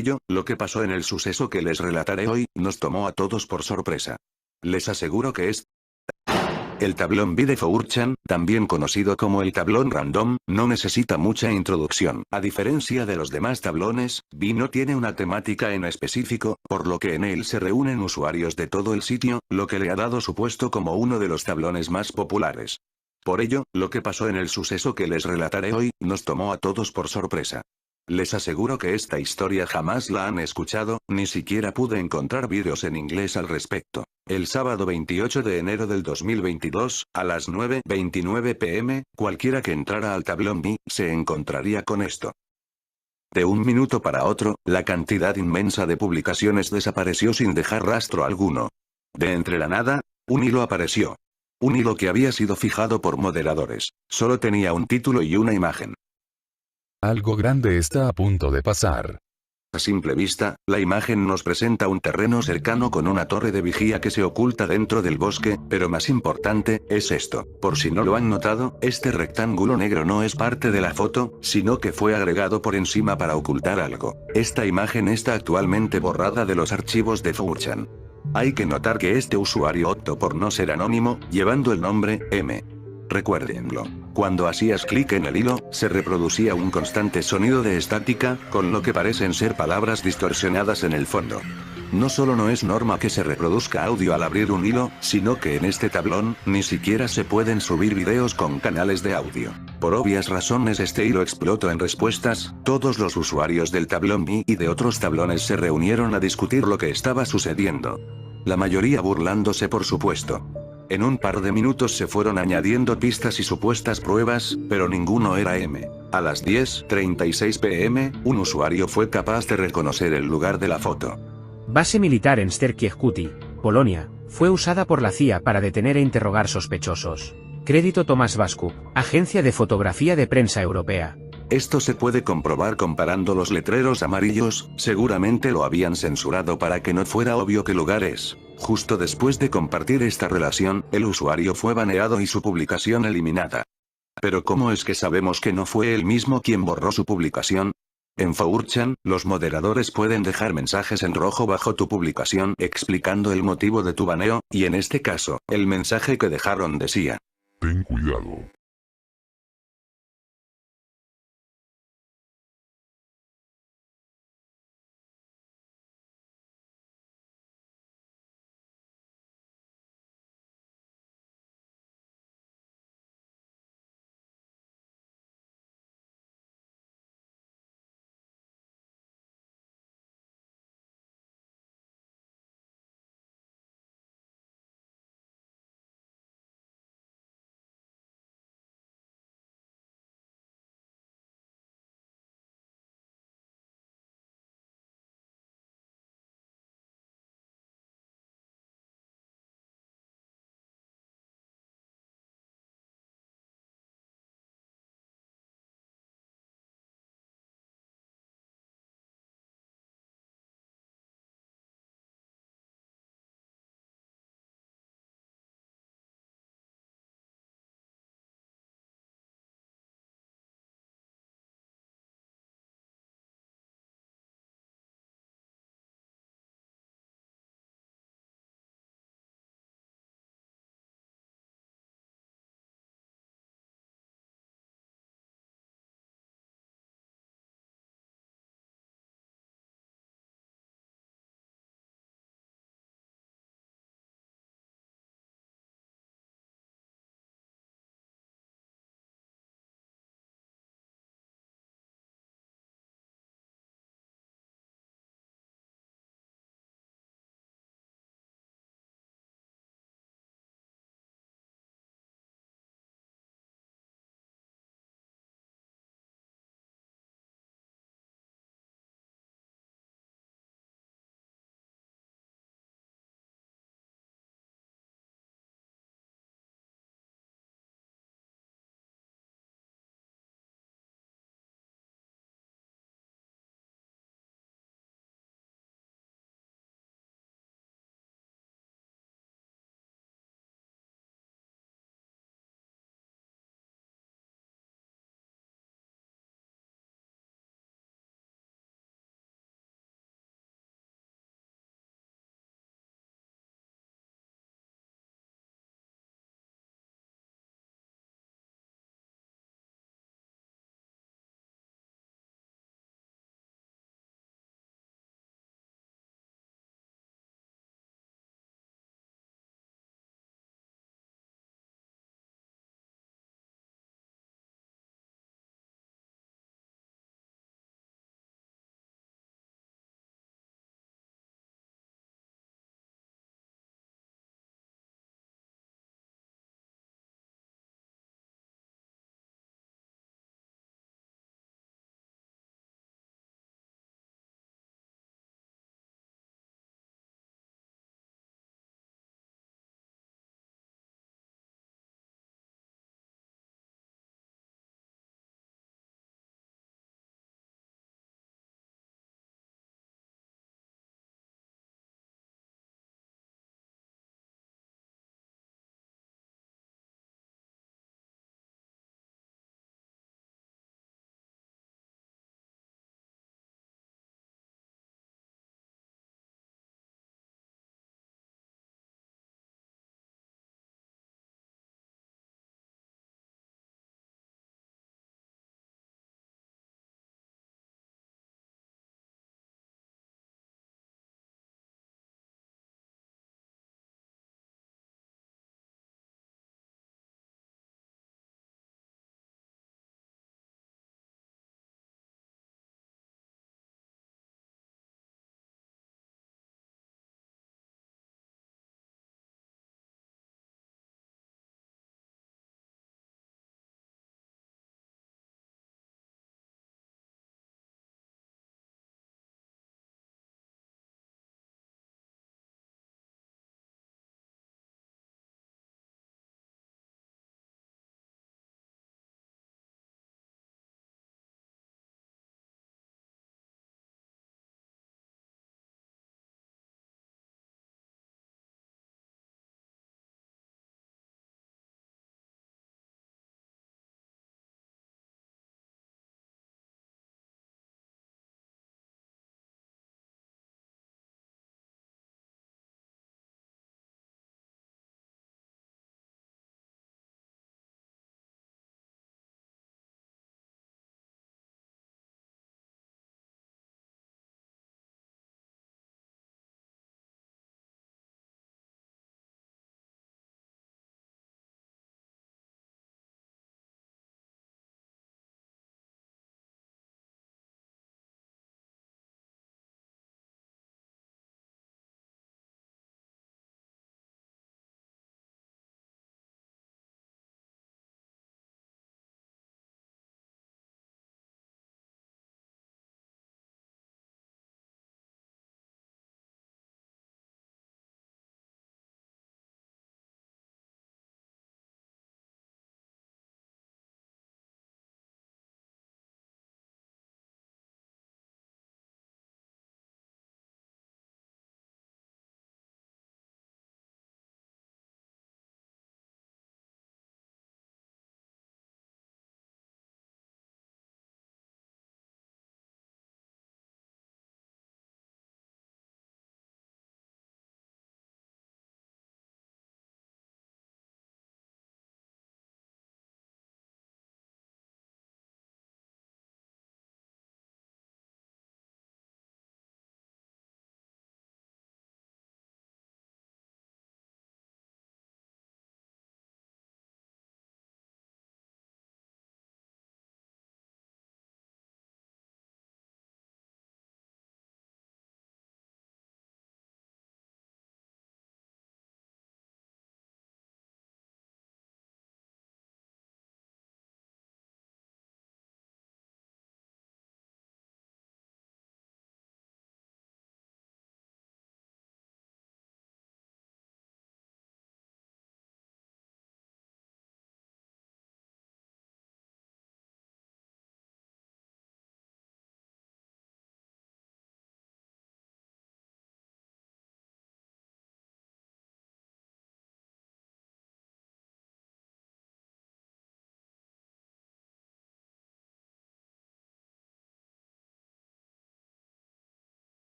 ello, lo que pasó en el suceso que les relataré hoy, nos tomó a todos por sorpresa. Les aseguro que el tablón B de 4chan, también conocido como el tablón random, no necesita mucha introducción. A diferencia de los demás tablones, B no tiene una temática en específico, por lo que en él se reúnen usuarios de todo el sitio, lo que le ha dado su puesto como uno de los tablones más populares. Por ello, lo que pasó en el suceso que les relataré hoy, nos tomó a todos por sorpresa. Les aseguro que esta historia jamás la han escuchado, ni siquiera pude encontrar vídeos en inglés al respecto. El sábado 28 de enero del 2022, a las 9:29 pm, cualquiera que entrara al tablón B, se encontraría con esto. De un minuto para otro, la cantidad inmensa de publicaciones desapareció sin dejar rastro alguno. De entre la nada, un hilo apareció. Un hilo que había sido fijado por moderadores. Solo tenía un título y una imagen. Algo grande está a punto de pasar. A simple vista, la imagen nos presenta un terreno cercano con una torre de vigía que se oculta dentro del bosque, pero más importante, es esto. Por si no lo han notado, este rectángulo negro no es parte de la foto, sino que fue agregado por encima para ocultar algo. Esta imagen está actualmente borrada de los archivos de 4chan. Hay que notar que este usuario optó por no ser anónimo, llevando el nombre M. Recuérdenlo. Cuando hacías clic en el hilo, se reproducía un constante sonido de estática, con lo que parecen ser palabras distorsionadas en el fondo. No solo no es norma que se reproduzca audio al abrir un hilo, sino que en este tablón, ni siquiera se pueden subir videos con canales de audio. Por obvias razones este hilo explotó en respuestas, todos los usuarios del tablón B y de otros tablones se reunieron a discutir lo que estaba sucediendo. La mayoría burlándose por supuesto. En un par de minutos se fueron añadiendo pistas y supuestas pruebas, pero ninguno era M. A las 10:36 pm, un usuario fue capaz de reconocer el lugar de la foto. Base militar en Sterkiewkuty, Polonia, fue usada por la CIA para detener e interrogar sospechosos. Crédito Tomás Vascu, Agencia de Fotografía de Prensa Europea. Esto se puede comprobar comparando los letreros amarillos, seguramente lo habían censurado para que no fuera obvio qué lugar es. Justo después de compartir esta relación, el usuario fue baneado y su publicación eliminada. Pero ¿cómo es que sabemos que no fue él mismo quien borró su publicación? En 4chan, los moderadores pueden dejar mensajes en rojo bajo tu publicación explicando el motivo de tu baneo, y en este caso, el mensaje que dejaron decía: Ten cuidado.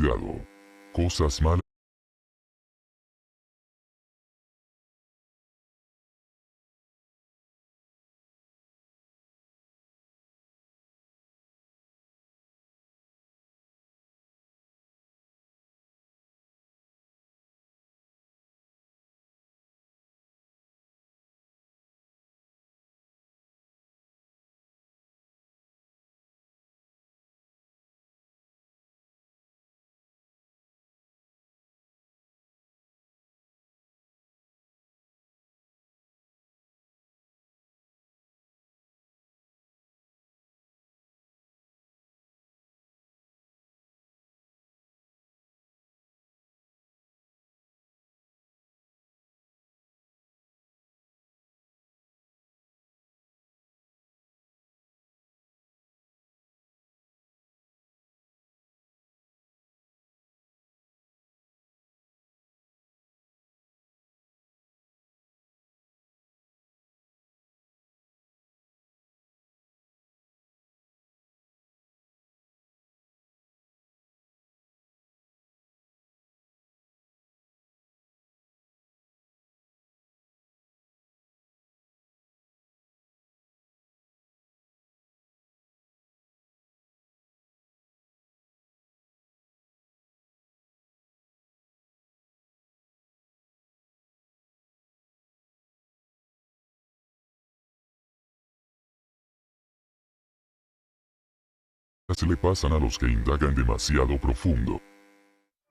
Cuidado. Cosas malas. Se le pasan a los que indagan demasiado profundo.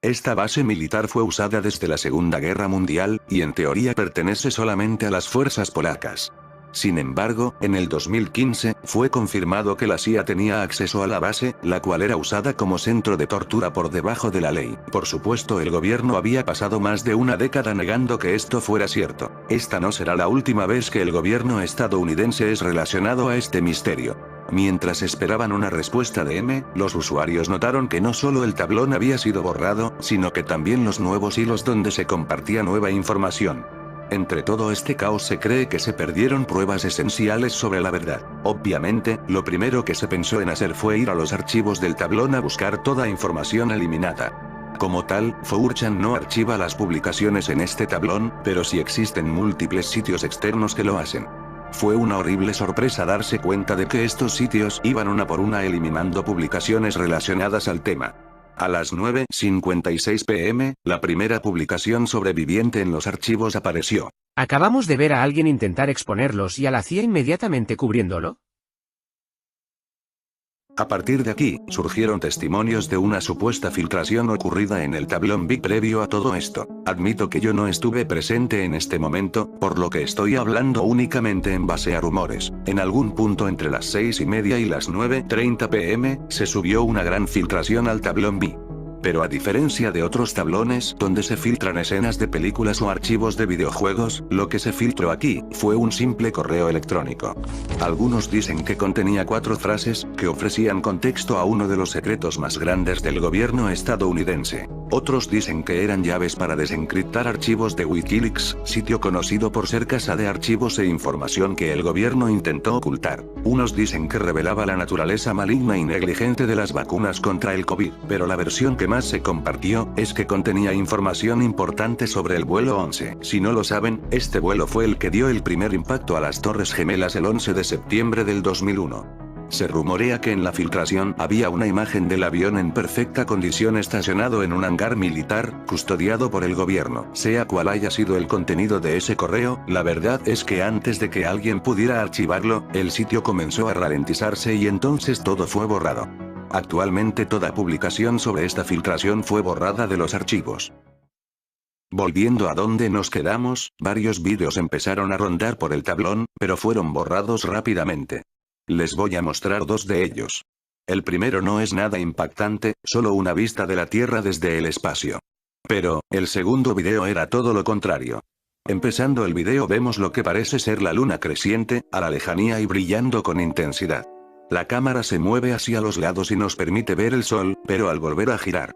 Esta base militar fue usada desde la Segunda Guerra Mundial, y en teoría pertenece solamente a las fuerzas polacas. Sin embargo, en el 2015, fue confirmado que la CIA tenía acceso a la base, la cual era usada como centro de tortura por debajo de la ley. Por supuesto, el gobierno había pasado más de una década negando que esto fuera cierto. Esta no será la última vez que el gobierno estadounidense es relacionado a este misterio. Mientras esperaban una respuesta de M, los usuarios notaron que no solo el tablón había sido borrado, sino que también los nuevos hilos donde se compartía nueva información. Entre todo este caos se cree que se perdieron pruebas esenciales sobre la verdad. Obviamente, lo primero que se pensó en hacer fue ir a los archivos del tablón a buscar toda información eliminada. Como tal, 4chan no archiva las publicaciones en este tablón, pero sí existen múltiples sitios externos que lo hacen. Fue una horrible sorpresa darse cuenta de que estos sitios iban una por una eliminando publicaciones relacionadas al tema. A las 9:56 p.m., la primera publicación sobreviviente en los archivos apareció. Acabamos de ver a alguien intentar exponerlos y a la CIA inmediatamente cubriéndolo. A partir de aquí, surgieron testimonios de una supuesta filtración ocurrida en el tablón Big previo a todo esto. Admito que yo no estuve presente en este momento, por lo que estoy hablando únicamente en base a rumores. En algún punto entre las 6:30 y las 9:30 p.m., se subió una gran filtración al tablón Big. Pero a diferencia de otros tablones donde se filtran escenas de películas o archivos de videojuegos, lo que se filtró aquí fue un simple correo electrónico. Algunos dicen que contenía 4 frases que ofrecían contexto a uno de los secretos más grandes del gobierno estadounidense. Otros dicen que eran llaves para desencriptar archivos de Wikileaks, sitio conocido por ser casa de archivos e información que el gobierno intentó ocultar. Unos dicen que revelaba la naturaleza maligna y negligente de las vacunas contra el COVID, pero la versión que más se compartió es que contenía información importante sobre el vuelo 11. Si no lo saben, este vuelo fue el que dio el primer impacto a las Torres Gemelas el 11 de septiembre del 2001. Se rumorea que en la filtración había una imagen del avión en perfecta condición estacionado en un hangar militar, custodiado por el gobierno. Sea cual haya sido el contenido de ese correo, la verdad es que antes de que alguien pudiera archivarlo, el sitio comenzó a ralentizarse y entonces todo fue borrado. Actualmente toda publicación sobre esta filtración fue borrada de los archivos. Volviendo a donde nos quedamos, varios vídeos empezaron a rondar por el tablón, pero fueron borrados rápidamente. Les voy a mostrar 2 de ellos. El primero no es nada impactante, solo una vista de la Tierra desde el espacio. Pero, el segundo video era todo lo contrario. Empezando el video vemos lo que parece ser la luna creciente, a la lejanía y brillando con intensidad. La cámara se mueve hacia los lados y nos permite ver el sol, pero al volver a girar,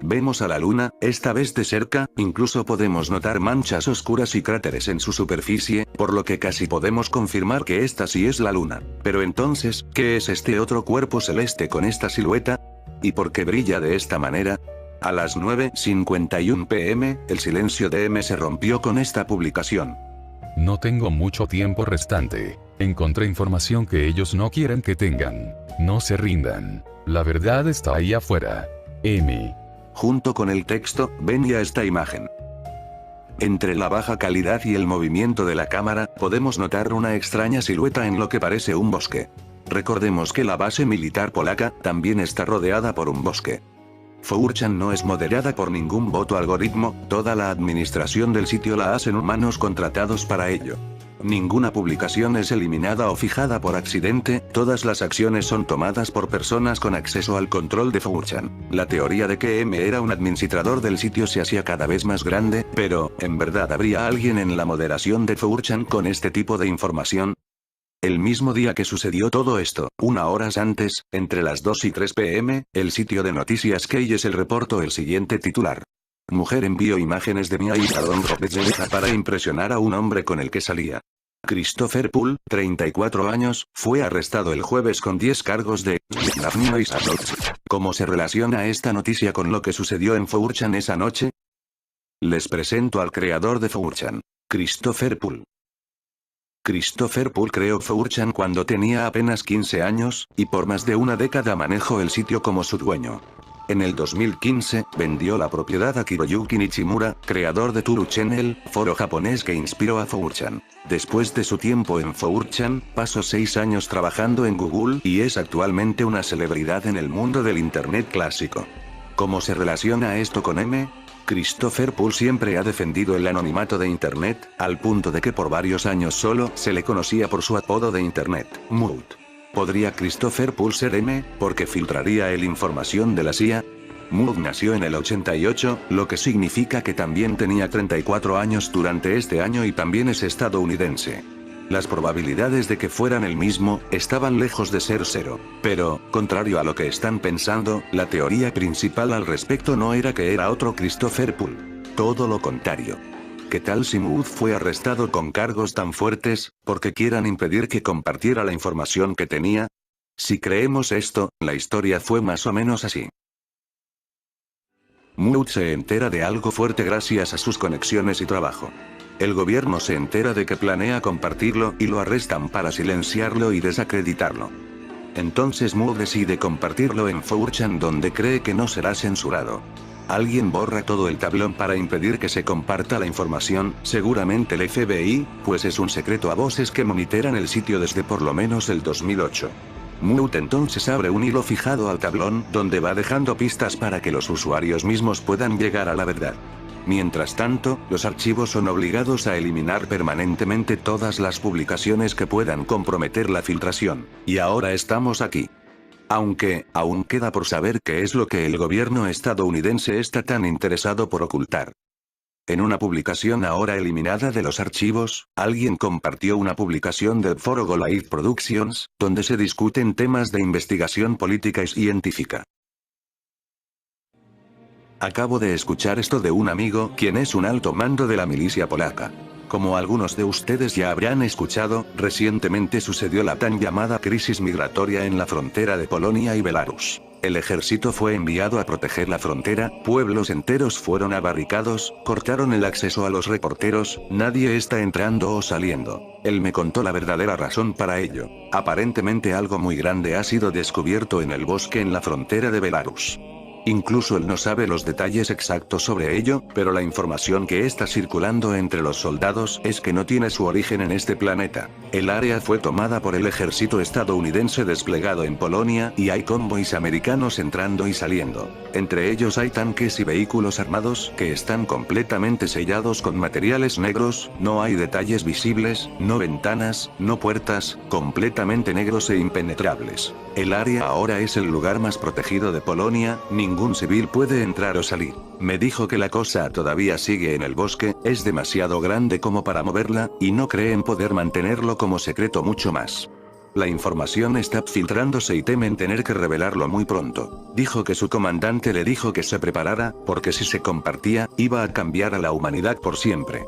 vemos a la luna, esta vez de cerca, incluso podemos notar manchas oscuras y cráteres en su superficie, por lo que casi podemos confirmar que esta sí es la luna. Pero entonces, ¿qué es este otro cuerpo celeste con esta silueta? ¿Y por qué brilla de esta manera? A las 9:51 p.m., el silencio de M se rompió con esta publicación. No tengo mucho tiempo restante. Encontré información que ellos no quieren que tengan. No se rindan. La verdad está ahí afuera. M. Junto con el texto, venía esta imagen. Entre la baja calidad y el movimiento de la cámara, podemos notar una extraña silueta en lo que parece un bosque. Recordemos que la base militar polaca también está rodeada por un bosque. 4chan no es moderada por ningún voto algoritmo, toda la administración del sitio la hacen humanos contratados para ello. Ninguna publicación es eliminada o fijada por accidente, todas las acciones son tomadas por personas con acceso al control de 4chan. La teoría de que M era un administrador del sitio se hacía cada vez más grande, pero, ¿en verdad habría alguien en la moderación de 4chan con este tipo de información? El mismo día que sucedió todo esto, 1 hora antes, entre las 2 y 3 p.m., el sitio de noticias KSL reportó el siguiente titular. Mujer envió imágenes de Mia y Sadon para impresionar a un hombre con el que salía. Christopher Poole, 34 años, fue arrestado el jueves con 10 cargos de Mia y Sadon. ¿Cómo se relaciona esta noticia con lo que sucedió en 4chan esa noche? Les presento al creador de 4chan, Christopher Poole. Christopher Poole creó 4chan cuando tenía apenas 15 años, y por más de una década manejó el sitio como su dueño. En el 2015, vendió la propiedad a Hiroyuki Nichimura, creador de Turu Channel, foro japonés que inspiró a 4chan. Después de su tiempo en 4chan, pasó 6 años trabajando en Google y es actualmente una celebridad en el mundo del Internet clásico. ¿Cómo se relaciona esto con M? Christopher Poole siempre ha defendido el anonimato de Internet, al punto de que por varios años solo se le conocía por su apodo de Internet, Mood. ¿Podría Christopher Poole ser M, porque filtraría la información de la CIA? Mood nació en el 88, lo que significa que también tenía 34 años durante este año y también es estadounidense. Las probabilidades de que fueran el mismo, estaban lejos de ser 0. Pero, contrario a lo que están pensando, la teoría principal al respecto no era que era otro Christopher Poole. Todo lo contrario. ¿Qué tal si Mood fue arrestado con cargos tan fuertes, porque quieran impedir que compartiera la información que tenía? Si creemos esto, la historia fue más o menos así. Mood se entera de algo fuerte gracias a sus conexiones y trabajo. El gobierno se entera de que planea compartirlo y lo arrestan para silenciarlo y desacreditarlo. Entonces Mood decide compartirlo en 4chan donde cree que no será censurado. Alguien borra todo el tablón para impedir que se comparta la información, seguramente el FBI, pues es un secreto a voces que monitorean el sitio desde por lo menos el 2008. Mood entonces abre un hilo fijado al tablón donde va dejando pistas para que los usuarios mismos puedan llegar a la verdad. Mientras tanto, los archivos son obligados a eliminar permanentemente todas las publicaciones que puedan comprometer la filtración. Y ahora estamos aquí. Aunque, aún queda por saber qué es lo que el gobierno estadounidense está tan interesado por ocultar. En una publicación ahora eliminada de los archivos, alguien compartió una publicación del foro Goliath Productions, donde se discuten temas de investigación política y científica. Acabo de escuchar esto de un amigo, quien es un alto mando de la milicia polaca. Como algunos de ustedes ya habrán escuchado, recientemente sucedió la tan llamada crisis migratoria en la frontera de Polonia y Belarus. El ejército fue enviado a proteger la frontera, pueblos enteros fueron abarricados, cortaron el acceso a los reporteros, nadie está entrando o saliendo. Él me contó la verdadera razón para ello. Aparentemente algo muy grande ha sido descubierto en el bosque en la frontera de Belarus. Incluso él no sabe los detalles exactos sobre ello, pero la información que está circulando entre los soldados es que no tiene su origen en este planeta. El área fue tomada por el ejército estadounidense desplegado en Polonia y hay convoys americanos entrando y saliendo. Entre ellos hay tanques y vehículos armados que están completamente sellados con materiales negros, no hay detalles visibles, no ventanas, no puertas, completamente negros e impenetrables. El área ahora es el lugar más protegido de Polonia, ningún civil puede entrar o salir. Me dijo que la cosa todavía sigue en el bosque, es demasiado grande como para moverla, y no creen poder mantenerlo como secreto mucho más. La información está filtrándose y temen tener que revelarlo muy pronto. Dijo que su comandante le dijo que se preparara, porque si se compartía, iba a cambiar a la humanidad por siempre.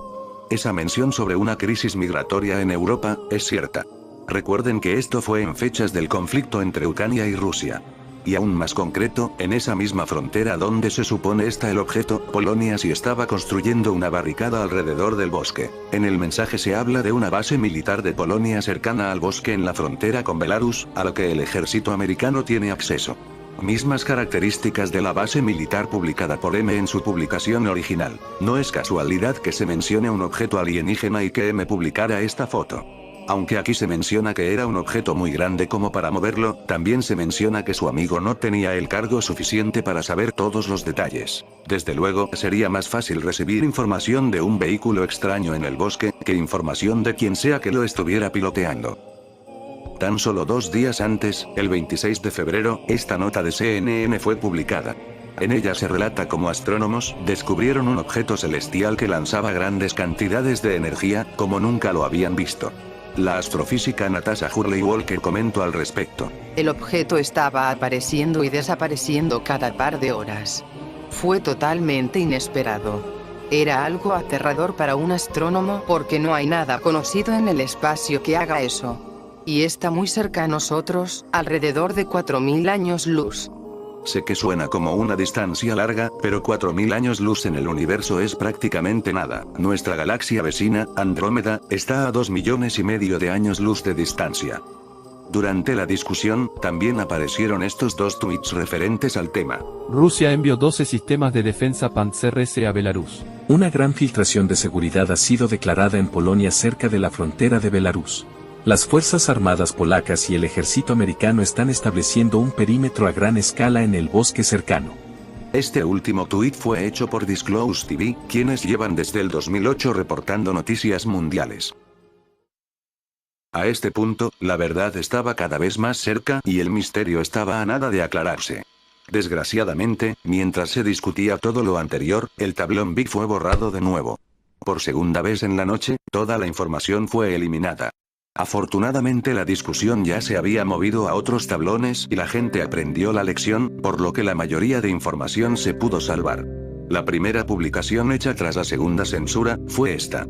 Esa mención sobre una crisis migratoria en Europa, es cierta. Recuerden que esto fue en fechas del conflicto entre Ucrania y Rusia. Y aún más concreto, en esa misma frontera donde se supone está el objeto, Polonia sí estaba construyendo una barricada alrededor del bosque. En el mensaje se habla de una base militar de Polonia cercana al bosque en la frontera con Belarus, a lo que el ejército americano tiene acceso. Mismas características de la base militar publicada por M en su publicación original. No es casualidad que se mencione un objeto alienígena y que M publicara esta foto. Aunque aquí se menciona que era un objeto muy grande como para moverlo, también se menciona que su amigo no tenía el cargo suficiente para saber todos los detalles. Desde luego, sería más fácil recibir información de un vehículo extraño en el bosque, que información de quien sea que lo estuviera piloteando. Tan solo 2 días antes, el 26 de febrero, esta nota de CNN fue publicada. En ella se relata cómo astrónomos descubrieron un objeto celestial que lanzaba grandes cantidades de energía, como nunca lo habían visto. La astrofísica Natasha Hurley Walker comentó al respecto. El objeto estaba apareciendo y desapareciendo cada par de horas. Fue totalmente inesperado. Era algo aterrador para un astrónomo porque no hay nada conocido en el espacio que haga eso. Y está muy cerca a nosotros, alrededor de 4000 años luz. Sé que suena como una distancia larga, pero 4000 años luz en el universo es prácticamente nada. Nuestra galaxia vecina, Andrómeda, está a 2,5 millones de años luz de distancia. Durante la discusión, también aparecieron estos 2 tweets referentes al tema. Rusia envió 12 sistemas de defensa Panzer-S a Belarus. Una gran filtración de seguridad ha sido declarada en Polonia cerca de la frontera de Belarus. Las Fuerzas Armadas polacas y el ejército americano están estableciendo un perímetro a gran escala en el bosque cercano. Este último tuit fue hecho por Disclose TV, quienes llevan desde el 2008 reportando noticias mundiales. A este punto, la verdad estaba cada vez más cerca y el misterio estaba a nada de aclararse. Desgraciadamente, mientras se discutía todo lo anterior, el tablón Big fue borrado de nuevo. Por segunda vez en la noche, toda la información fue eliminada. Afortunadamente la discusión ya se había movido a otros tablones y la gente aprendió la lección, por lo que la mayoría de información se pudo salvar. La primera publicación hecha tras la segunda censura, fue esta.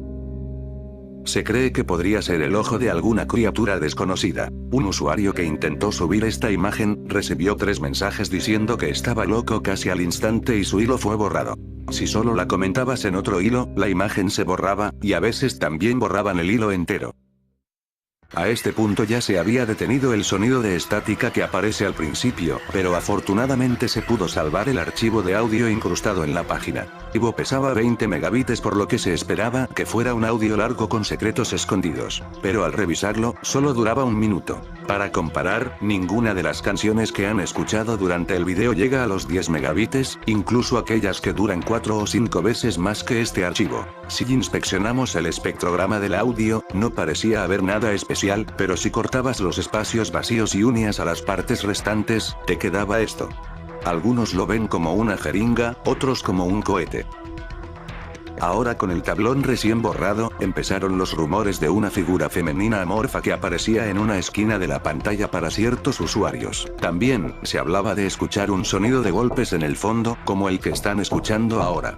Se cree que podría ser el ojo de alguna criatura desconocida. Un usuario que intentó subir esta imagen, recibió 3 mensajes diciendo que estaba loco casi al instante y su hilo fue borrado. Si solo la comentabas en otro hilo, la imagen se borraba, y a veces también borraban el hilo entero. A este punto ya se había detenido el sonido de estática que aparece al principio, pero afortunadamente se pudo salvar el archivo de audio incrustado en la página. El archivo pesaba 20 megabits por lo que se esperaba que fuera un audio largo con secretos escondidos, pero al revisarlo, solo duraba 1 minuto. Para comparar, ninguna de las canciones que han escuchado durante el video llega a los 10 megabits, incluso aquellas que duran 4 o 5 veces más que este archivo. Si inspeccionamos el espectrograma del audio, no parecía haber nada especial, pero si cortabas los espacios vacíos y unías a las partes restantes, te quedaba esto. Algunos lo ven como una jeringa, otros como un cohete. Ahora con el tablón recién borrado, empezaron los rumores de una figura femenina amorfa que aparecía en una esquina de la pantalla para ciertos usuarios. También, se hablaba de escuchar un sonido de golpes en el fondo, como el que están escuchando ahora.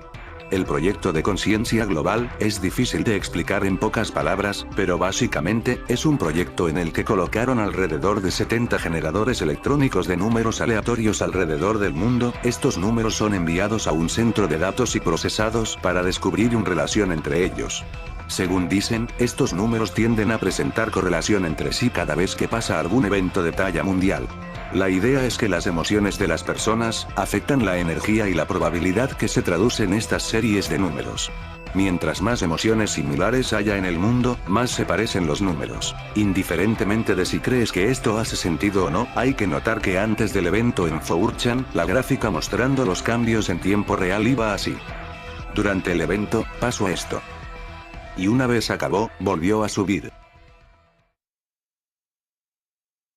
El proyecto de conciencia global es difícil de explicar en pocas palabras, pero básicamente es un proyecto en el que colocaron alrededor de 70 generadores electrónicos de números aleatorios alrededor del mundo. Estos números son enviados a un centro de datos y procesados para descubrir una relación entre ellos. Según dicen, estos números tienden a presentar correlación entre sí cada vez que pasa algún evento de talla mundial. La idea es que las emociones de las personas afectan la energía y la probabilidad que se traduce en estas series de números. Mientras más emociones similares haya en el mundo, más se parecen los números. Indiferentemente de si crees que esto hace sentido o no, hay que notar que antes del evento en 4chan, la gráfica mostrando los cambios en tiempo real iba así. Durante el evento, pasó esto. Y una vez acabó, volvió a subir.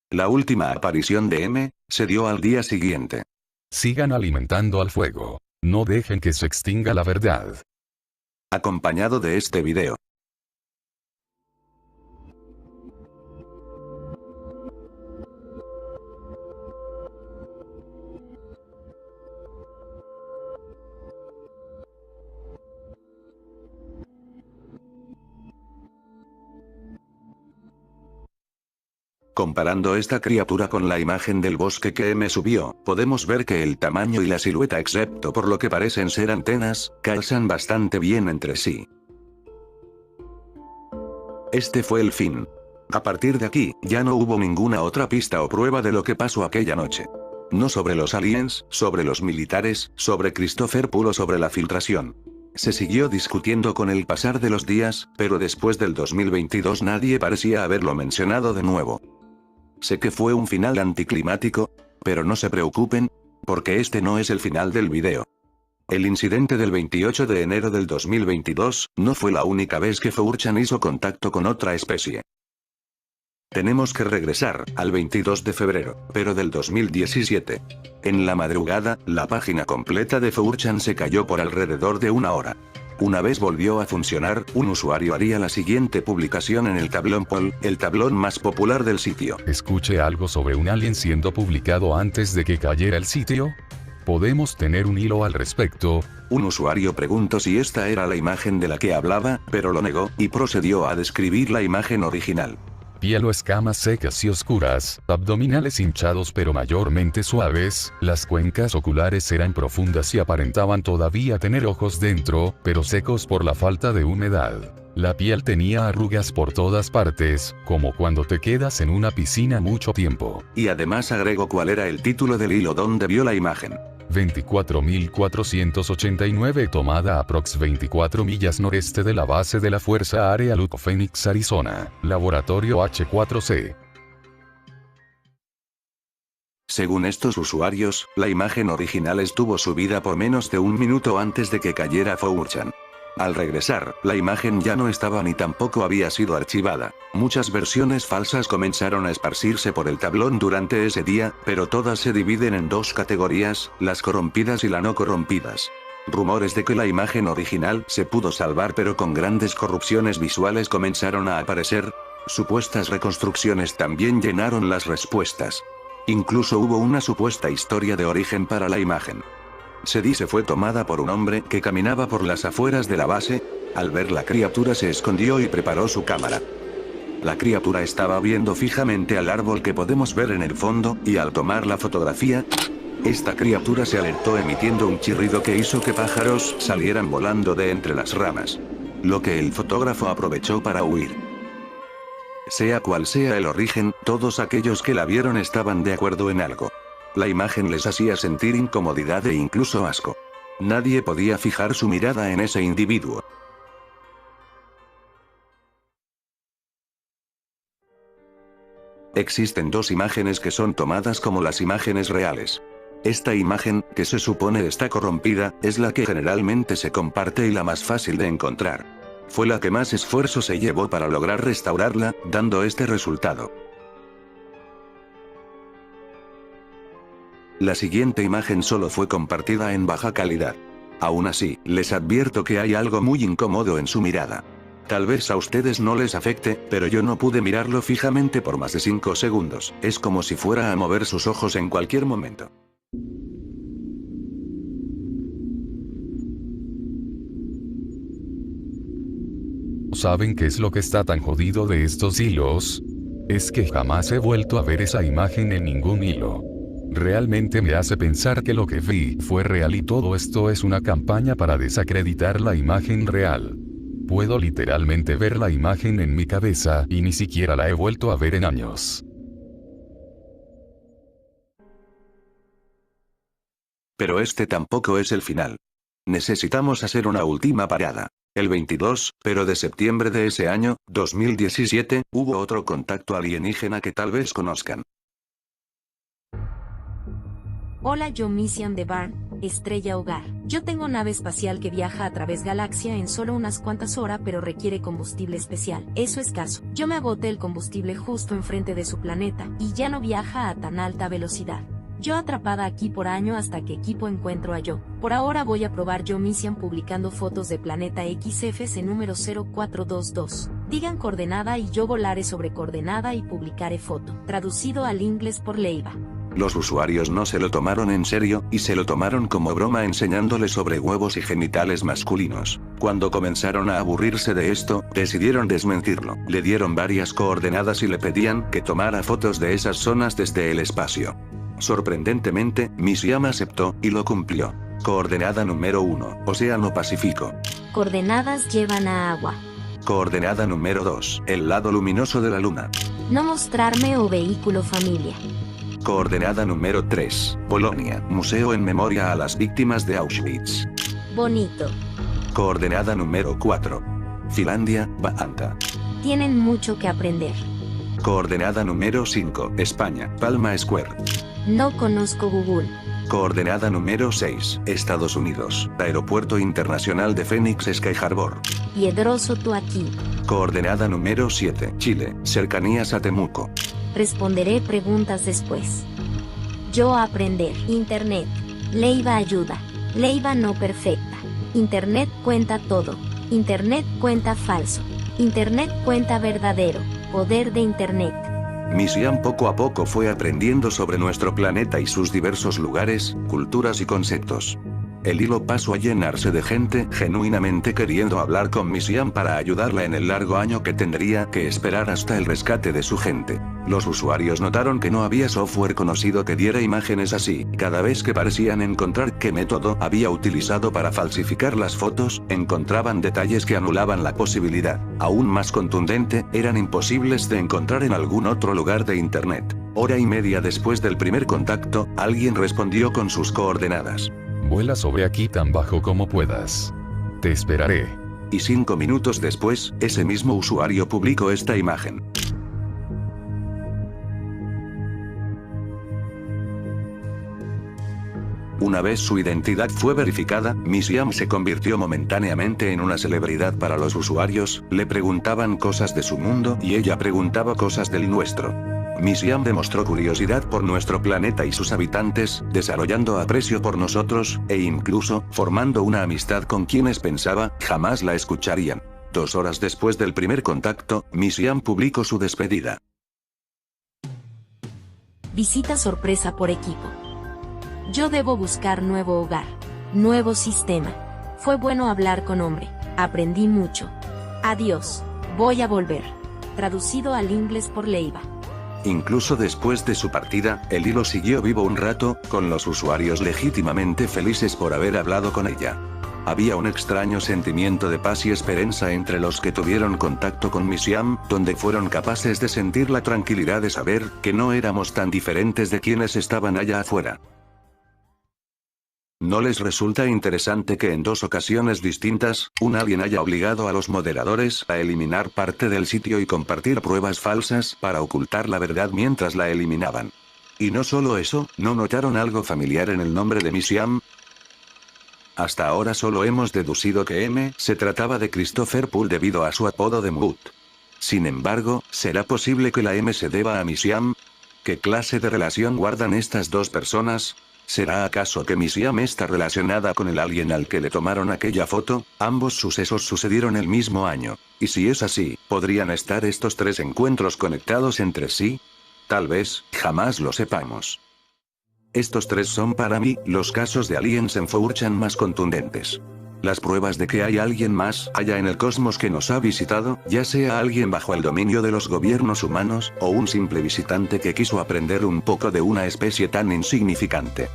La última aparición de M se dio al día siguiente. Sigan alimentando al fuego. No dejen que se extinga la verdad. Acompañado de este video. Comparando esta criatura con la imagen del bosque que me subió, podemos ver que el tamaño y la silueta, excepto por lo que parecen ser antenas, calzan bastante bien entre sí. Este fue el fin. A partir de aquí, ya no hubo ninguna otra pista o prueba de lo que pasó aquella noche. No sobre los aliens, sobre los militares, sobre Christopher Poole o sobre la filtración. Se siguió discutiendo con el pasar de los días, pero después del 2022 nadie parecía haberlo mencionado de nuevo. Sé que fue un final anticlimático, pero no se preocupen, porque este no es el final del video. El incidente del 28 de enero del 2022 no fue la única vez que 4chan hizo contacto con otra especie. Tenemos que regresar al 22 de febrero, pero del 2017. En la madrugada, la página completa de 4chan se cayó por alrededor de una hora. Una vez volvió a funcionar, un usuario haría la siguiente publicación en el tablón poll, el tablón más popular del sitio. Escuché algo sobre un alien siendo publicado antes de que cayera el sitio. ¿Podemos tener un hilo al respecto? Un usuario preguntó si esta era la imagen de la que hablaba, pero lo negó, y procedió a describir la imagen original. Piel o escamas secas y oscuras, abdominales hinchados pero mayormente suaves, las cuencas oculares eran profundas y aparentaban todavía tener ojos dentro, pero secos por la falta de humedad. La piel tenía arrugas por todas partes, como cuando te quedas en una piscina mucho tiempo. Y además agregó cuál era el título del hilo donde vio la imagen. 24.489 tomada aprox 24 millas noreste de la base de la Fuerza Aérea Luke Phoenix, Arizona, Laboratorio H4C. Según estos usuarios, la imagen original estuvo subida por menos de un minuto antes de que cayera 4chan. Al regresar, la imagen ya no estaba ni tampoco había sido archivada. Muchas versiones falsas comenzaron a esparcirse por el tablón durante ese día, pero todas se dividen en dos categorías, las corrompidas y las no corrompidas. Rumores de que la imagen original se pudo salvar pero con grandes corrupciones visuales comenzaron a aparecer. Supuestas reconstrucciones también llenaron las respuestas. Incluso hubo una supuesta historia de origen para la imagen. Se dice fue tomada por un hombre que caminaba por las afueras de la base. Al ver la criatura se escondió y preparó su cámara. La criatura estaba viendo fijamente al árbol que podemos ver en el fondo, y al tomar la fotografía, esta criatura se alertó emitiendo un chirrido que hizo que pájaros salieran volando de entre las ramas. Lo que el fotógrafo aprovechó para huir. Sea cual sea el origen, todos aquellos que la vieron estaban de acuerdo en algo. La imagen les hacía sentir incomodidad e incluso asco. Nadie podía fijar su mirada en ese individuo. Existen dos imágenes que son tomadas como las imágenes reales. Esta imagen, que se supone está corrompida, es la que generalmente se comparte y la más fácil de encontrar. Fue la que más esfuerzo se llevó para lograr restaurarla, dando este resultado. La siguiente imagen solo fue compartida en baja calidad. Aún así, les advierto que hay algo muy incómodo en su mirada. Tal vez a ustedes no les afecte, pero yo no pude mirarlo fijamente por más de 5 segundos. Es como si fuera a mover sus ojos en cualquier momento. ¿Saben qué es lo que está tan jodido de estos hilos? Es que jamás he vuelto a ver esa imagen en ningún hilo. Realmente me hace pensar que lo que vi fue real y todo esto es una campaña para desacreditar la imagen real. Puedo literalmente ver la imagen en mi cabeza y ni siquiera la he vuelto a ver en años. Pero este tampoco es el final. Necesitamos hacer una última parada. El 22, pero de septiembre de ese año, 2017, hubo otro contacto alienígena que tal vez conozcan. Hola, yo Mission de Barn, Estrella Hogar. Yo tengo nave espacial que viaja a través galaxia en solo unas cuantas horas pero requiere combustible especial. Eso es escaso. Yo me agoté el combustible justo enfrente de su planeta, y ya no viaja a tan alta velocidad. Yo atrapada aquí por año hasta que equipo encuentro a yo. Por ahora voy a probar yo Mission publicando fotos de planeta XFC número 0422. Digan coordenada y yo volaré sobre coordenada y publicaré foto. Traducido al inglés por Leiva. Los usuarios no se lo tomaron en serio, y se lo tomaron como broma enseñándole sobre huevos y genitales masculinos. Cuando comenzaron a aburrirse de esto, decidieron desmentirlo. Le dieron varias coordenadas y le pedían que tomara fotos de esas zonas desde el espacio. Sorprendentemente, Miss-Yam aceptó, y lo cumplió. Coordenada número 1, Océano Pacífico. Coordenadas llevan a agua. Coordenada número 2, el lado luminoso de la luna. No mostrarme o vehículo familia. Coordenada número 3, Polonia, museo en memoria a las víctimas de Auschwitz. Bonito. Coordenada número 4, Finlandia, Va'anta. Tienen mucho que aprender. Coordenada número 5, España, Palma Square. No conozco Google. Coordenada número 6, Estados Unidos, Aeropuerto Internacional de Phoenix Sky Harbor. Piedroso tú aquí. Coordenada número 7, Chile, cercanías a Temuco. Responderé preguntas después. Yo aprender. Internet. Leiva ayuda. Leiva no perfecta. Internet cuenta todo. Internet cuenta falso. Internet cuenta verdadero. Poder de Internet. Miss-Yam poco a poco fue aprendiendo sobre nuestro planeta y sus diversos lugares, culturas y conceptos. El hilo pasó a llenarse de gente genuinamente queriendo hablar con Miss-Yam para ayudarla en el largo año que tendría que esperar hasta el rescate de su gente. Los usuarios notaron que no había software conocido que diera imágenes así. Cada vez que parecían encontrar qué método había utilizado para falsificar las fotos, encontraban detalles que anulaban la posibilidad. Aún más contundente, eran imposibles de encontrar en algún otro lugar de Internet. Hora y media después del primer contacto, alguien respondió con sus coordenadas. Vuela sobre aquí tan bajo como puedas. Te esperaré. Y 5 minutos después, ese mismo usuario publicó esta imagen. Una vez su identidad fue verificada, Miss-Yam se convirtió momentáneamente en una celebridad para los usuarios, le preguntaban cosas de su mundo y ella preguntaba cosas del nuestro. Miss-Yam demostró curiosidad por nuestro planeta y sus habitantes, desarrollando aprecio por nosotros, e incluso, formando una amistad con quienes pensaba, jamás la escucharían. 2 horas después del primer contacto, Miss-Yam publicó su despedida. Visita sorpresa por equipo. Yo debo buscar nuevo hogar. Nuevo sistema. Fue bueno hablar con hombre. Aprendí mucho. Adiós. Voy a volver. Traducido al inglés por Leiva. Incluso después de su partida, el hilo siguió vivo un rato, con los usuarios legítimamente felices por haber hablado con ella. Había un extraño sentimiento de paz y esperanza entre los que tuvieron contacto con Miss-Yam, donde fueron capaces de sentir la tranquilidad de saber que no éramos tan diferentes de quienes estaban allá afuera. ¿No les resulta interesante que en 2 ocasiones distintas, un alien haya obligado a los moderadores a eliminar parte del sitio y compartir pruebas falsas para ocultar la verdad mientras la eliminaban? Y no solo eso, ¿no notaron algo familiar en el nombre de Miss-Yam? Hasta ahora solo hemos deducido que M se trataba de Christopher Poole debido a su apodo de Moot. Sin embargo, ¿será posible que la M se deba a Miss-Yam? ¿Qué clase de relación guardan estas 2 personas? ¿Será acaso que Miss-Yam está relacionada con el alien al que le tomaron aquella foto? Ambos sucesos sucedieron el mismo año. Y si es así, ¿podrían estar estos 3 encuentros conectados entre sí? Tal vez, jamás lo sepamos. Estos 3 son para mí, los casos de aliens en 4chan más contundentes. Las pruebas de que hay alguien más allá en el cosmos que nos ha visitado, ya sea alguien bajo el dominio de los gobiernos humanos, o un simple visitante que quiso aprender un poco de una especie tan insignificante.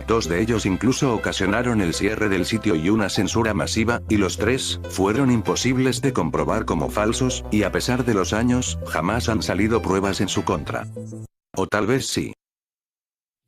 2 de ellos incluso ocasionaron el cierre del sitio y una censura masiva, y los 3 fueron imposibles de comprobar como falsos, y a pesar de los años, jamás han salido pruebas en su contra. O tal vez sí.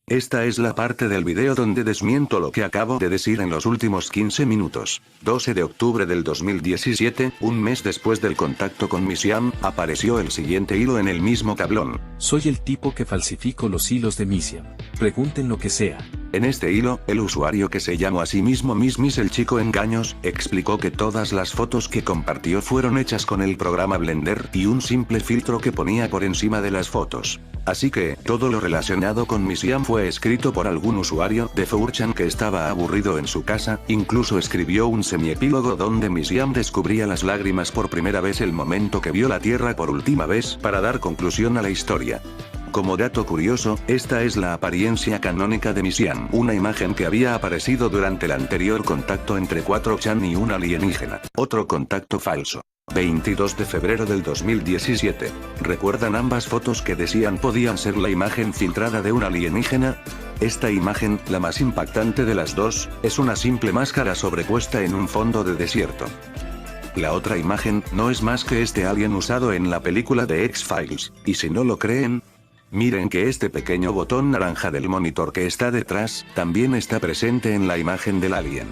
Esta es la parte del video donde desmiento lo que acabo de decir en los últimos 15 minutos. 12 de octubre del 2017, un mes después del contacto con Miss-Yam, apareció el siguiente hilo en el mismo tablón. Soy el tipo que falsifico los hilos de Miss-Yam. Pregunten lo que sea. En este hilo, el usuario que se llamó a sí mismo Miss el Chico Engaños, explicó que todas las fotos que compartió fueron hechas con el programa Blender y un simple filtro que ponía por encima de las fotos. Así que, todo lo relacionado con Miss-Yam fue escrito por algún usuario de 4chan que estaba aburrido en su casa, incluso escribió un semiepílogo donde Miss-Yam descubría las lágrimas por primera vez el momento que vio la Tierra por última vez para dar conclusión a la historia. Como dato curioso, esta es la apariencia canónica de Misian, una imagen que había aparecido durante el anterior contacto entre 4chan y un alienígena. Otro contacto falso. 22 de febrero del 2017. ¿Recuerdan ambas fotos que decían podían ser la imagen filtrada de un alienígena? Esta imagen, la más impactante de las dos, es una simple máscara sobrepuesta en un fondo de desierto. La otra imagen, no es más que este alien usado en la película de X-Files, y si no lo creen, miren que este pequeño botón naranja del monitor que está detrás, también está presente en la imagen del alien.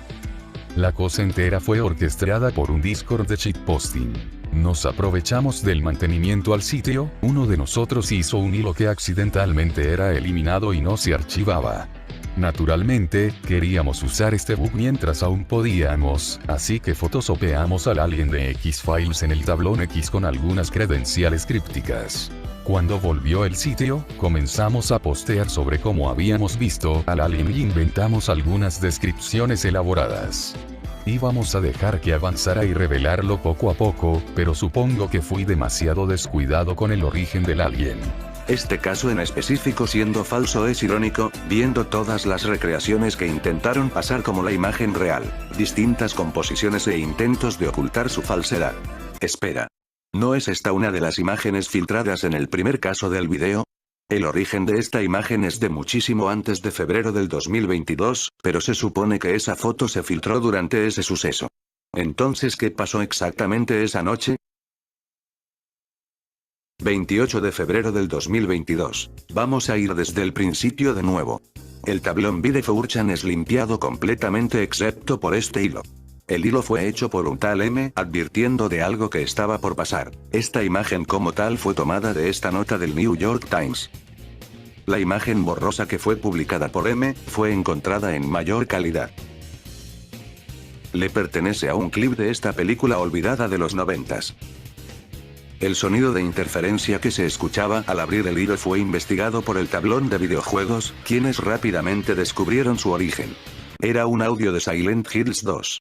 La cosa entera fue orquestada por un Discord de shitposting. Nos aprovechamos del mantenimiento al sitio, uno de nosotros hizo un hilo que accidentalmente era eliminado y no se archivaba. Naturalmente, queríamos usar este bug mientras aún podíamos, así que photoshopeamos al alien de X-Files en el tablón X con algunas credenciales crípticas. Cuando volvió el sitio, comenzamos a postear sobre cómo habíamos visto al alien y inventamos algunas descripciones elaboradas. Íbamos a dejar que avanzara y revelarlo poco a poco, pero supongo que fui demasiado descuidado con el origen del alien. Este caso en específico siendo falso es irónico, viendo todas las recreaciones que intentaron pasar como la imagen real, distintas composiciones e intentos de ocultar su falsedad. Espera. ¿No es esta una de las imágenes filtradas en el primer caso del video? El origen de esta imagen es de muchísimo antes de febrero del 2022, pero se supone que esa foto se filtró durante ese suceso. Entonces, ¿qué pasó exactamente esa noche? 28 de febrero del 2022. Vamos a ir desde el principio de nuevo. El tablón de 4chan es limpiado completamente excepto por este hilo. El hilo fue hecho por un tal M, advirtiendo de algo que estaba por pasar. Esta imagen como tal fue tomada de esta nota del New York Times. La imagen borrosa que fue publicada por M, fue encontrada en mayor calidad. Le pertenece a un clip de esta película olvidada de los 90s. El sonido de interferencia que se escuchaba al abrir el hilo fue investigado por el tablón de videojuegos, quienes rápidamente descubrieron su origen. Era un audio de Silent Hills 2.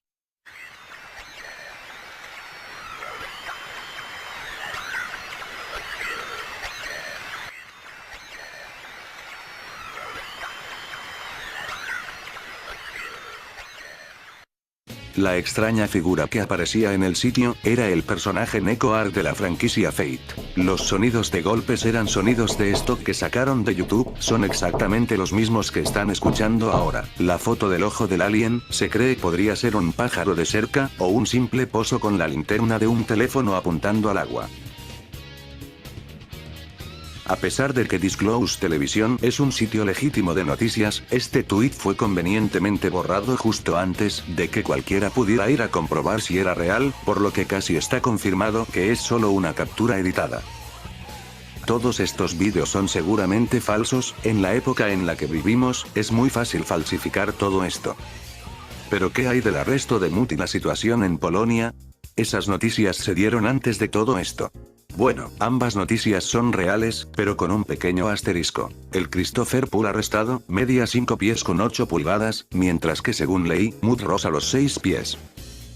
La extraña figura que aparecía en el sitio, era el personaje Neko Arc de la franquicia Fate. Los sonidos de golpes eran sonidos de stock que sacaron de YouTube, son exactamente los mismos que están escuchando ahora. La foto del ojo del alien, se cree podría ser un pájaro de cerca, o un simple pozo con la linterna de un teléfono apuntando al agua. A pesar de que Disclose Television es un sitio legítimo de noticias, este tuit fue convenientemente borrado justo antes de que cualquiera pudiera ir a comprobar si era real, por lo que casi está confirmado que es solo una captura editada. Todos estos vídeos son seguramente falsos, en la época en la que vivimos, es muy fácil falsificar todo esto. ¿Pero qué hay del arresto de Mut y la situación en Polonia? Esas noticias se dieron antes de todo esto. Bueno, ambas noticias son reales, pero con un pequeño asterisco. El Christopher Poole arrestado, media 5 pies con 8 pulgadas, mientras que según leí, Mut roza los 6 pies.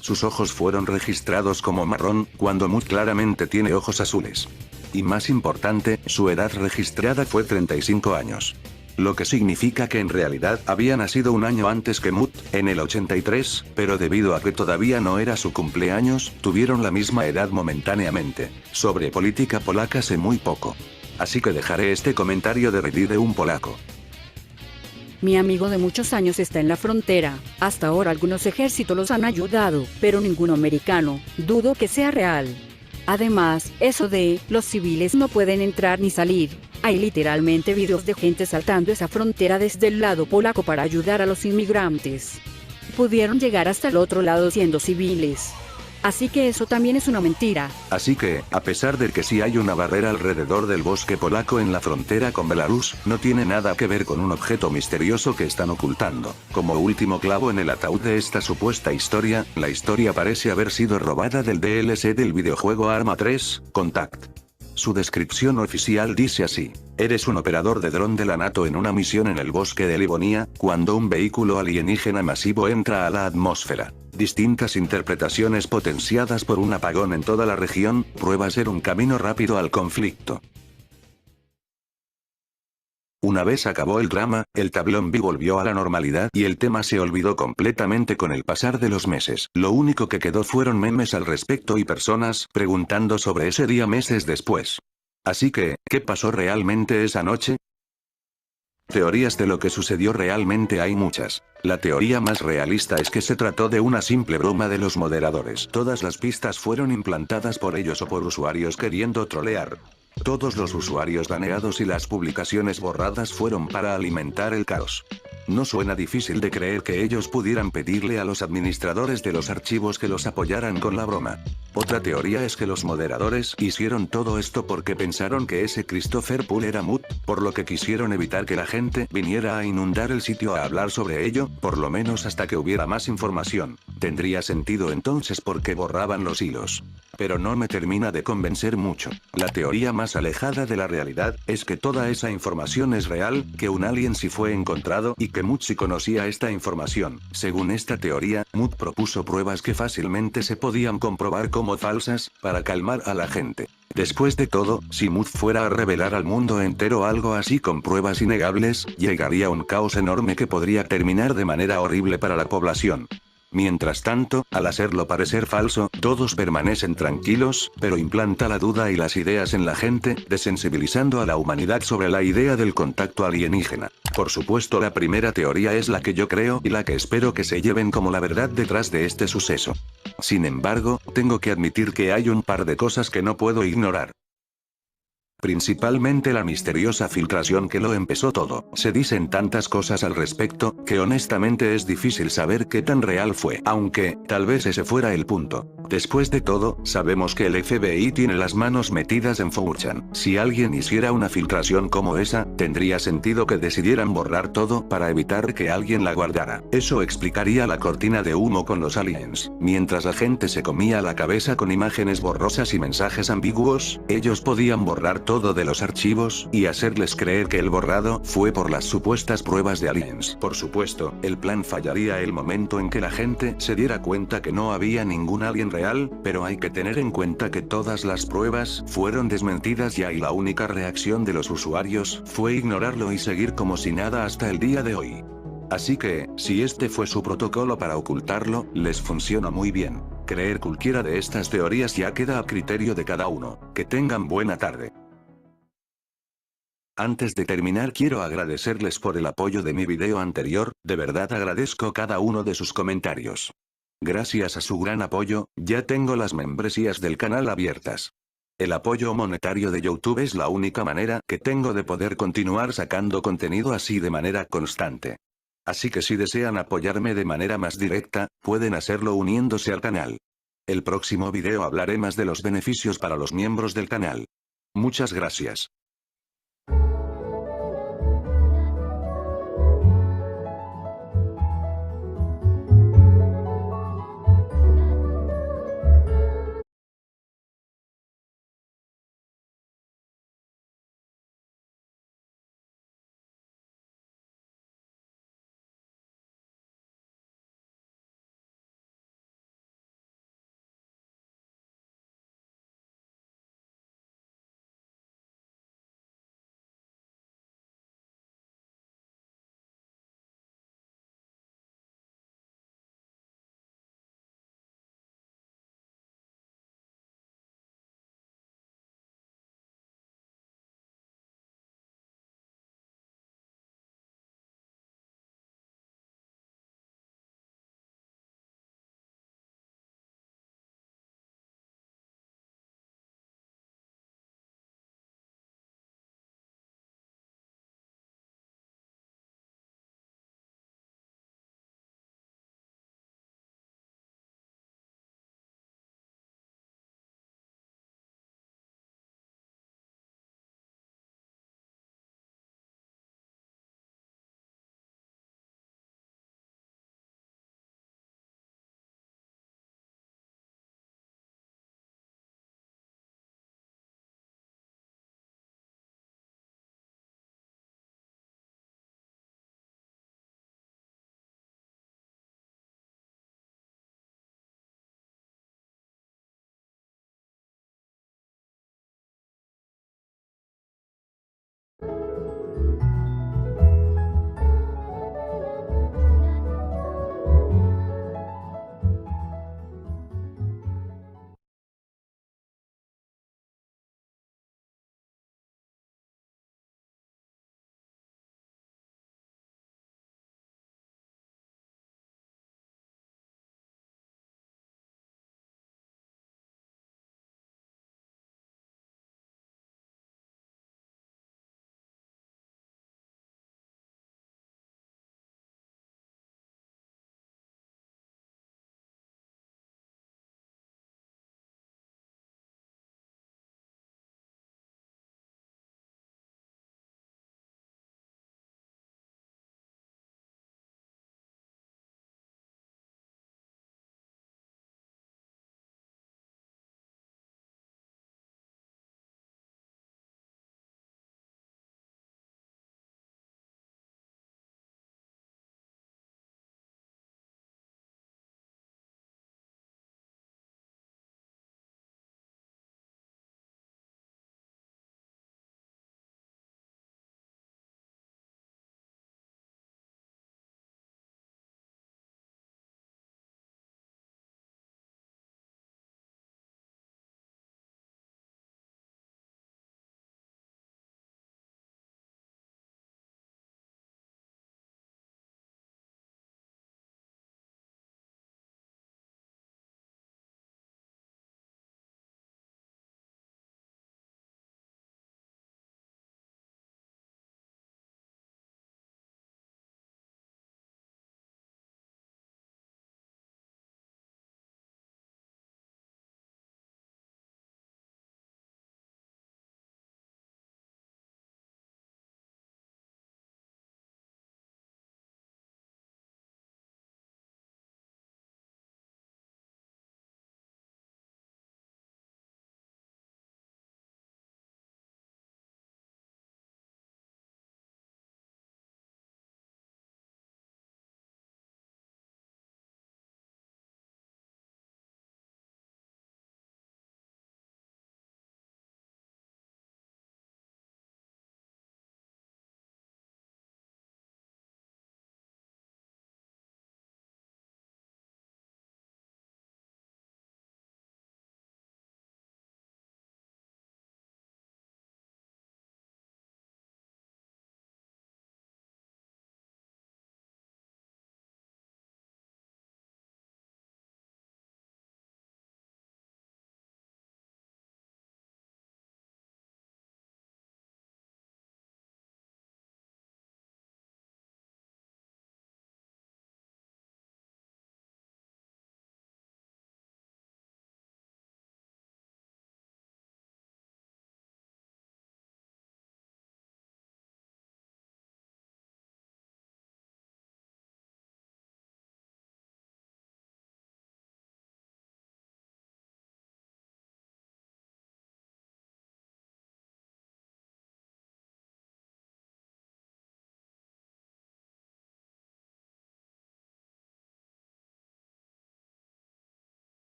Sus ojos fueron registrados como marrón, cuando Mut claramente tiene ojos azules. Y más importante, su edad registrada fue 35 años. Lo que significa que en realidad había nacido un año antes que Mut, en el 83, pero debido a que todavía no era su cumpleaños, tuvieron la misma edad momentáneamente. Sobre política polaca sé muy poco. Así que dejaré este comentario de Reddit de un polaco. Mi amigo de muchos años está en la frontera. Hasta ahora algunos ejércitos los han ayudado, pero ninguno americano. Dudo que sea real. Además, eso de, los civiles no pueden entrar ni salir. Hay literalmente videos de gente saltando esa frontera desde el lado polaco para ayudar a los inmigrantes. Pudieron llegar hasta el otro lado siendo civiles. Así que eso también es una mentira. Así que, a pesar de que sí hay una barrera alrededor del bosque polaco en la frontera con Belarus, no tiene nada que ver con un objeto misterioso que están ocultando. Como último clavo en el ataúd de esta supuesta historia, la historia parece haber sido robada del DLC del videojuego Arma 3, Contact. Su descripción oficial dice así: eres un operador de dron de la NATO en una misión en el bosque de Livonia, cuando un vehículo alienígena masivo entra a la atmósfera. Distintas interpretaciones potenciadas por un apagón en toda la región, prueba ser un camino rápido al conflicto. Una vez acabó el drama, el tablón B volvió a la normalidad y el tema se olvidó completamente con el pasar de los meses. Lo único que quedó fueron memes al respecto y personas preguntando sobre ese día meses después. Así que, ¿qué pasó realmente esa noche? Teorías de lo que sucedió realmente hay muchas. La teoría más realista es que se trató de una simple broma de los moderadores. Todas las pistas fueron implantadas por ellos o por usuarios queriendo trolear. Todos los usuarios baneados y las publicaciones borradas fueron para alimentar el caos. No suena difícil de creer que ellos pudieran pedirle a los administradores de los archivos que los apoyaran con la broma. Otra teoría es que los moderadores hicieron todo esto porque pensaron que ese Christopher Poole era mut, por lo que quisieron evitar que la gente viniera a inundar el sitio a hablar sobre ello, por lo menos hasta que hubiera más información. Tendría sentido entonces porque borraban los hilos. Pero no me termina de convencer mucho. La teoría más alejada de la realidad es que toda esa información es real, que un alien sí fue encontrado y que Mut sí conocía esta información. Según esta teoría, Mut propuso pruebas que fácilmente se podían comprobar como falsas, para calmar a la gente. Después de todo, si Mut fuera a revelar al mundo entero algo así con pruebas innegables, llegaría un caos enorme que podría terminar de manera horrible para la población. Mientras tanto, al hacerlo parecer falso, todos permanecen tranquilos, pero implanta la duda y las ideas en la gente, desensibilizando a la humanidad sobre la idea del contacto alienígena. Por supuesto, la primera teoría es la que yo creo y la que espero que se lleven como la verdad detrás de este suceso. Sin embargo, tengo que admitir que hay un par de cosas que no puedo ignorar. Principalmente la misteriosa filtración que lo empezó todo. Se dicen tantas cosas al respecto, que honestamente es difícil saber qué tan real fue. Aunque, tal vez ese fuera el punto. Después de todo, sabemos que el FBI tiene las manos metidas en 4chan. Si alguien hiciera una filtración como esa, tendría sentido que decidieran borrar todo para evitar que alguien la guardara. Eso explicaría la cortina de humo con los aliens. Mientras la gente se comía la cabeza con imágenes borrosas y mensajes ambiguos, ellos podían borrar todo de los archivos, y hacerles creer que el borrado fue por las supuestas pruebas de aliens. Por supuesto, el plan fallaría el momento en que la gente se diera cuenta que no había ningún alien real, pero hay que tener en cuenta que todas las pruebas fueron desmentidas ya y la única reacción de los usuarios fue ignorarlo y seguir como si nada hasta el día de hoy. Así que, si este fue su protocolo para ocultarlo, les funciona muy bien. Creer cualquiera de estas teorías ya queda a criterio de cada uno. Que tengan buena tarde. Antes de terminar quiero agradecerles por el apoyo de mi video anterior, de verdad agradezco cada uno de sus comentarios. Gracias a su gran apoyo, ya tengo las membresías del canal abiertas. El apoyo monetario de YouTube es la única manera que tengo de poder continuar sacando contenido así de manera constante. Así que si desean apoyarme de manera más directa, pueden hacerlo uniéndose al canal. El próximo video hablaré más de los beneficios para los miembros del canal. Muchas gracias.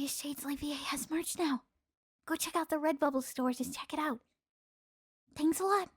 Glorious Shades Levier has merch now. Go check out the Redbubble store, just check it out. Thanks a lot.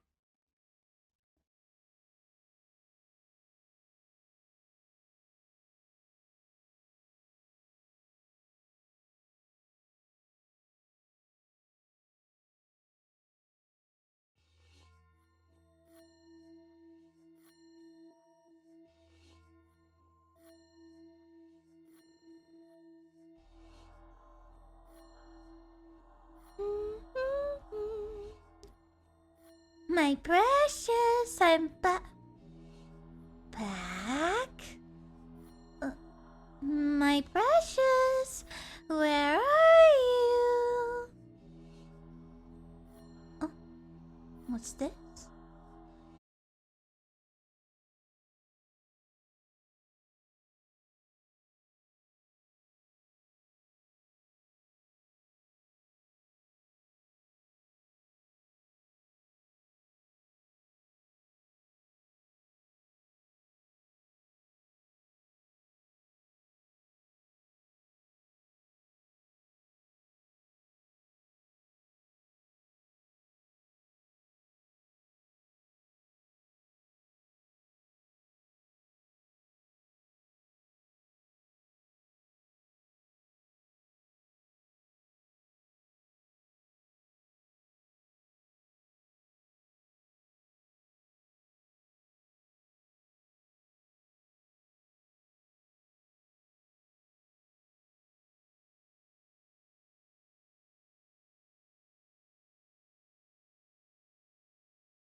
My precious, I'm back. My precious, where are you? Oh, what's this?